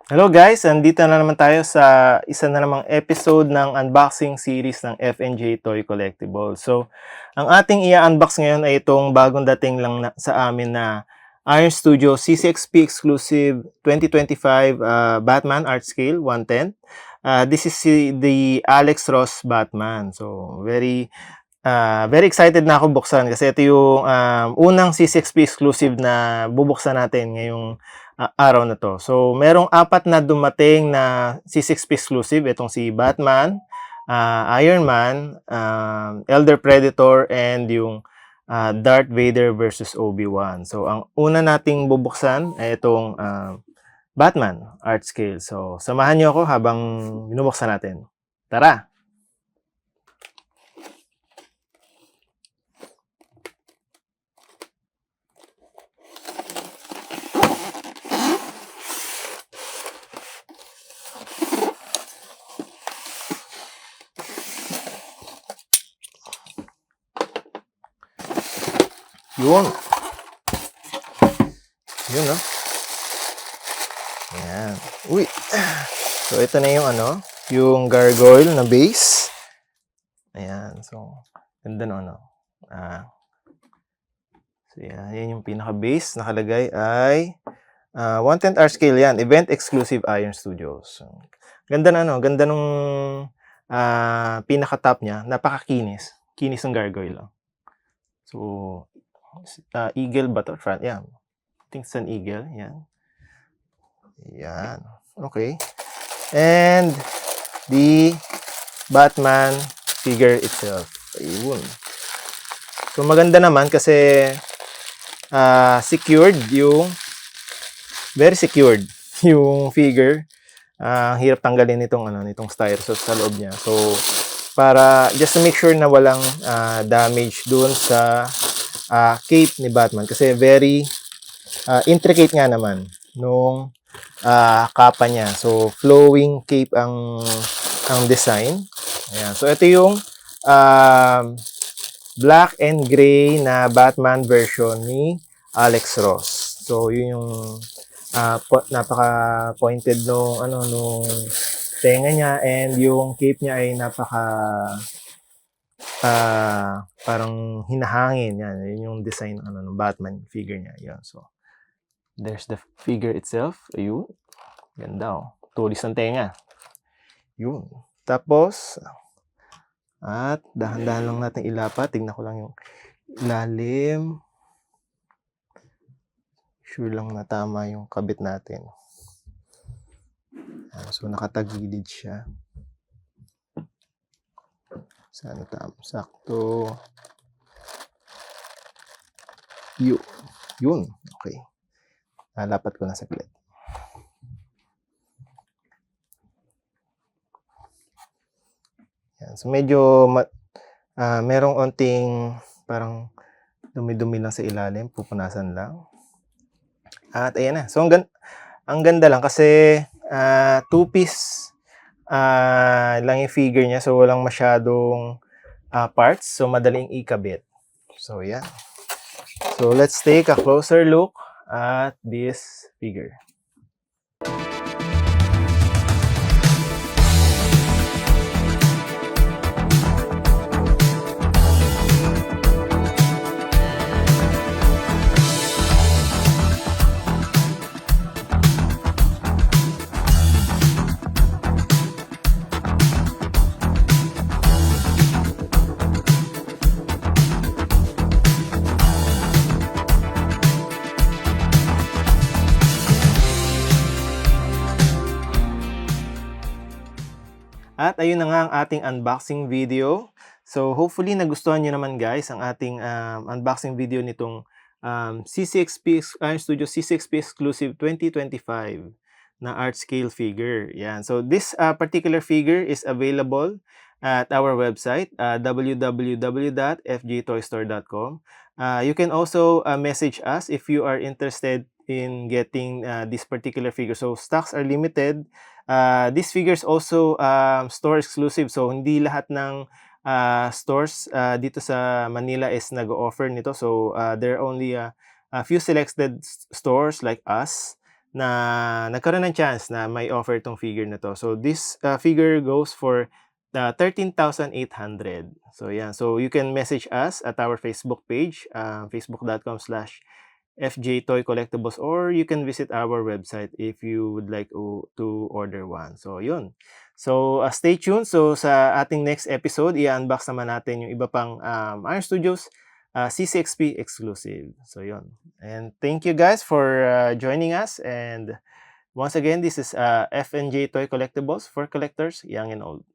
Hello guys, andito na naman tayo sa isa na namang episode ng unboxing series ng FNJ Toy Collectible. So, ang ating i-unbox ngayon ay itong bagong dating lang sa amin na Iron Studio C6P exclusive 2025 Batman Art Scale 1/10. This is the Alex Ross Batman. So, very excited na ako buksan kasi ito yung unang C6P exclusive na bubuksan natin ngayong araw na to. So, merong apat na dumating na C6P exclusive. Itong si Batman, Iron Man, Elder Predator, and yung Darth Vader versus Obi-Wan. So, ang una nating bubuksan ay itong Batman Art Scale. So, samahan niyo ako habang binubuksan natin. Tara! Yun. Yun, no? Ayan. Uy. So, ito na yung yung gargoyle na base. Ayan. So, ganda no, so, yan yung pinaka-base. Nakalagay ay 1/10 art scale yan. Event exclusive Iron Studios. So, ganda na, ganda nung pinaka-top niya. Napakakinis. Kinis ng gargoyle. So, eagle ba to? Front, yeah. I think it's an eagle. Yan. Yan. Okay. And the Batman figure itself. Ayun. So, maganda naman kasi secured yung very secured yung figure. Hirap tanggalin nitong styrofoam sa loob niya. So, para just to make sure na walang damage dun sa cape ni Batman kasi very intricate nga naman nung kapa niya. So, flowing cape ang design. Ayan. So, ito yung black and gray na Batman version ni Alex Ross. So, yun yung napaka-pointed nung tenga niya, and yung cape niya ay napaka parang hinahangin. Yan. Yun yung design ng Batman figure niya. Yan. So, there's the figure itself. Ayun. Ganda oh. Tulis ng tenga. Yun. Tapos, at dahan-dahan lang natin ilapat. Tignan ko lang yung ilalim. Sure lang na tama yung kabit natin. So, nakatagilid siya. Sana tama. Sakto. Yun. Okay. Lapat ko na saglit. Yan. So, medyo merong onting parang dumi-dumi lang sa ilalim. Pupunasan lang. At ayan na. So, ang ganda lang kasi two-piece lang yung figure niya. So, walang masyadong parts. So, madaling ikabit. So, yan. So, let's take a closer look at this figure. At ayun na nga ang ating unboxing video. So hopefully nagustuhan nyo naman guys ang ating unboxing video nitong C6P Iron Studio C6P exclusive 2025 na art scale figure. Yan. So this particular figure is available at our website www.fjtoystore.com. You can also message us if you are interested in getting this particular figure. So stocks are limited. These figures also store exclusive. So hindi lahat ng stores dito sa Manila is nag-offer nito. So there are only a few selected stores like us na nagkaroon ng chance na may offer 'tong figure na 'to. So this, figure goes for 13,800. So yan, so you can message us at our Facebook page, facebook.com/FJ Toy Collectibles, or you can visit our website if you would like to order one. So yun. So, stay tuned. So sa ating next episode, i-unbox naman natin yung iba pang, Iron Studios, CCXP exclusive. So yun. And thank you guys for, joining us, and once again, this is, FNJ Toy Collectibles, for collectors young and old.